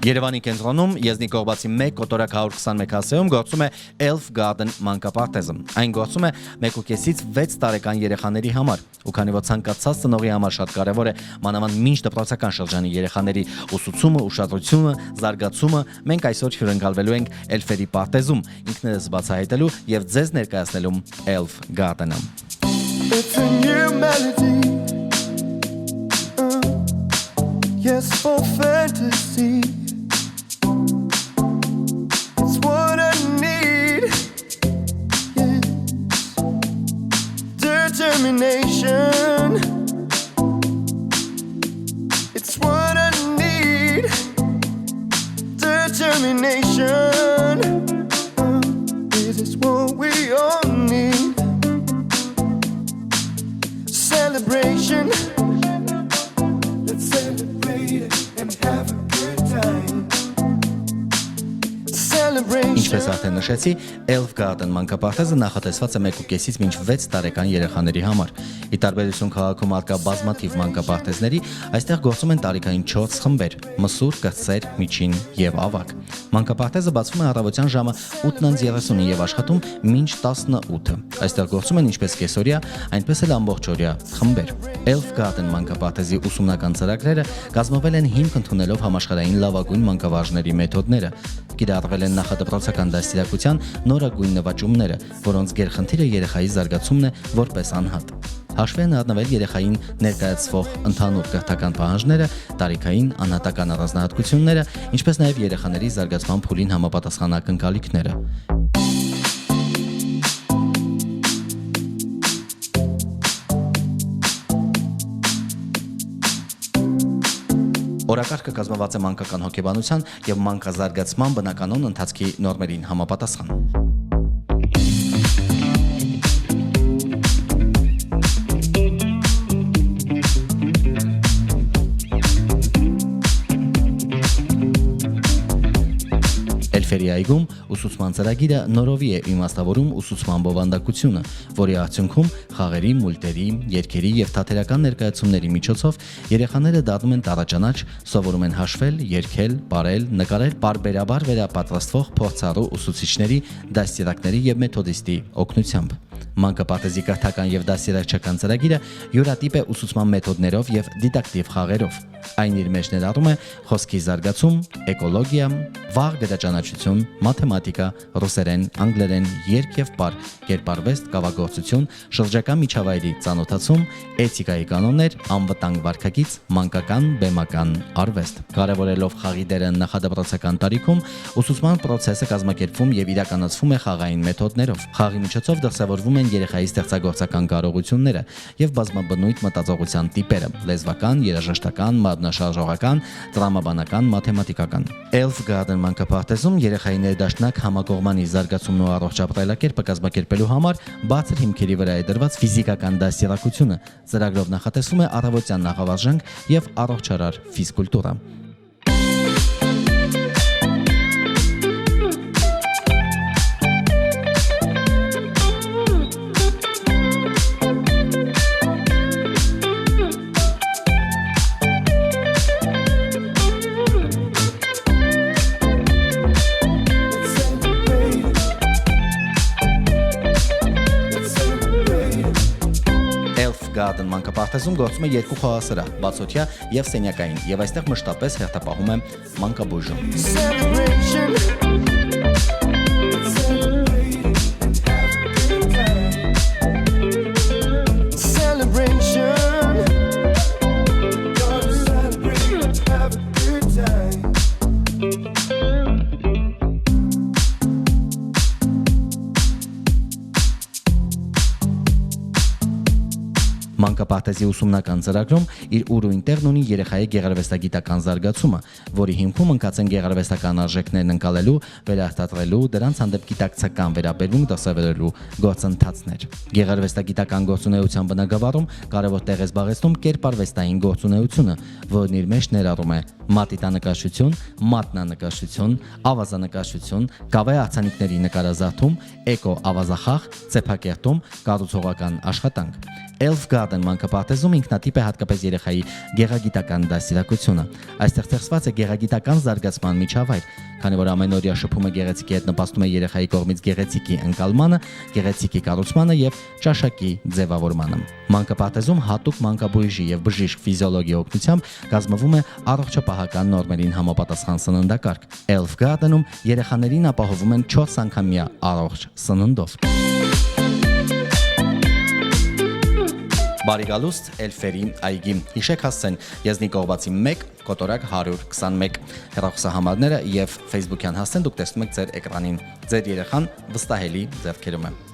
Երևանի կենտրոնում Եզնի Կողբացի 1 կոտորակ 121 հասեում գործում է Elf Garden մանկապարտեզը։ Այն գործում է 1.5-ից 6 տարեկան երեխաների համար։ Ու քանի որ ցանկացած ծնողի համար շատ կարևոր է մանավանդ մինչ դպրոցական շրջանի երեխաների ուսուցումը, ուշադրությունը, զարգացումը, մենք այսօր հյուրընկալվելու ենք Elf-երի պարտեզում, ինքներս բացահայտելու եւ ձեզ ներկայացնելու Elf Garden-ը։ It's a new melody. Yes, for fantasy. It's what I need. Yes. Determination. It's what I need. Determination. This is what we all need. Celebration. Let's celebrate it and have a good time. Ինչպես արդեն նշեցի, Elf Garden մանկապարտեզը նախատեսված է 1.5-ից մինչ 6 տարեկան երեխաների համար։ Ի տարբերություն քաղաքում արկա բազմաթիվ մանկապարտեզների, այստեղ գործում են տարիքային 4 խմբեր՝ մսուր, կրտսեր, միջին եւ ավագ։ Մանկապարտեզը բացվում է առավոտյան ժամը 8:30-ին եւ աշխատում մինչ 18-ը։ Այստեղ գործում են ինչպես կեսօրյա, այնպես էլ ամբողջօրյա խմբեր։ Elf Garden մանկապարտեզի ուսումնական ծրագրերը կազմվել են հիմք ընդունելով համաշխարհային լավագույն մանկավարժների մեթոդները։ Կիրառվել են նախադպրոցական դաստիարակության նորագույն նվաճումները, որոնց գերխնդիրը երեխայի զարգացումն է որպես անհատ։ Հաշվի են առնվել երեխային ներկայացվող ընդհանուր կրթական պահանջները, տարիքային անհատական առանձնահատկությունները, ինչպես նաև երեխաների զարգացման փուլին համապատասխան ակնկալիքները։ Օրակարգը կազմված է մանկական հոգեբանության եւ մանկազարգացման բնականոն ընթացքի նորմերին համապատասխան։ Elf-երի այգում ուսուցման ծրագիրը նորովի է իմաստավորում ուսուցման բովանդակությունը, որի արդյունքում խաղերի, մուլտերի, երգերի եւ թատերական ներկայացումների միջոցով երեխաները դառնում են տառաճանաչ, սովորում են հաշվել, երգել, բարել, նկարել պարբերաբար վերապատրաստվող փորձառու ուսուցիչների, դաստիարակների եւ մեթոդիստի օգնությամբ։ Մանկապարտեզի կրթական եւ դաստիարակչական ծրագիրը յուրատիպ է ուսուցման մեթոդներով եւ դիդակտիվ խաղերով։ Այն իր մեջ ներառում է խոսքի զարգացում, էկոլոգիա, վաղ դերաճանաչություն, մաթեմատիկա, ռուսերեն, անգլերեն, երգ եւ պար, կերպարվեստ, կավագործություն, շրջակա միջավայրի ծանոթացում, էթիկայի կանոններ, անվտանգ վարքագիծ, մանկական, բեմական արվեստ։ Կարևորելով խաղի դերը նախադպրոցական տարիքում, ուսուցման process-ը կազմակերպվում եւ իրականացվում է խաղային մեթոդներով։ Խաղի միջոցով դրսևորվում են երեխայի ստեղծագործական կարողությունները եւ բազմաբնույթ մտածողության տիպերը՝ լեզվական, երաժշտական, մատնաշարժողական, տրամաբանական, մաթեմատիկական։ Elf Garden մանկապարտեզում երեխայի ներդաշնակ համակողմանի զարգացումն ու առողջ ապրելակերպը կազմակերպելու համար բարձր հիմքերի վրա է դրված ֆիզիկական դաստիարակությունը։ Ծրագրով նախատեսվում է առավոտյան նախավարժանք եւ առողջարար ֆիզկուլտուրա։ Garden մանկապարտեզում գործում է երկու խաղասրահ՝ բացօթյա եւ սենյակային, եւ այստեղ մշտապես հերթապահում է մանկաբույժը։ Մանկապարտեզի ուսումնական ծրագրում իր ուրույն տեղն ունի երեխայի գեղարվեստագիտական զարգացումը, որի հիմքում ընկած են գեղարվեստական արժեքներն ընկալելու, վերարտադրելու, դրանց հանդեպ գիտակցական վերաբերմունք դրսևորելու գործընթացներ։ Գեղարվեստագիտական գործունեության բնագավառում կարևոր տեղ է զբաղեցնում կերպարվեստային գործունեությունը, որն իր մեջ ներառում է մատիտանկարչություն, մատնանկարչություն, ավազանկարչություն, կավե արձանիկների նկարազարդում, էկո ավազախաղ, ծեփակերտում, կառուցողական աշխատանք։ Elf Garden մանկապարտեզում ինքնատիպ է հատկապես երեխայի գեղագիտական դաստիարակությունը։ Այստեղ ստեղծված է գեղագիտական զարգացման միջավայր, քանի որ ամենօրյա շփումը գեղեցիկի հետ նպաստում է երեխայի կողմից գեղեցիկի ընկալմանը, գեղեցիկի կառուցմանը եւ ճաշակի ձևավորմանը։ Մանկապարտեզում հատուկ մանկաբույժի եւ բժիշկ ֆիզիոլոգի օգնությամբ կազմվում է առողջապահական նորմերին համապատասխան սննդակարգ։ Elf Garden-ում երեխաներին ապահովում են 4 անգամյա առողջ սննդով։ Բարի գալուստ Էլֆերի այգի։ Հիշեք հասցեն Եզնիկ Կողբացի 1 կոտորակ 121 հեռախոսահամարները եւ Facebook-յան հասցեն դուք տեսնում եք ձեր էկրանին։ Ձեր երեխան վստահելի ձեռքերում է։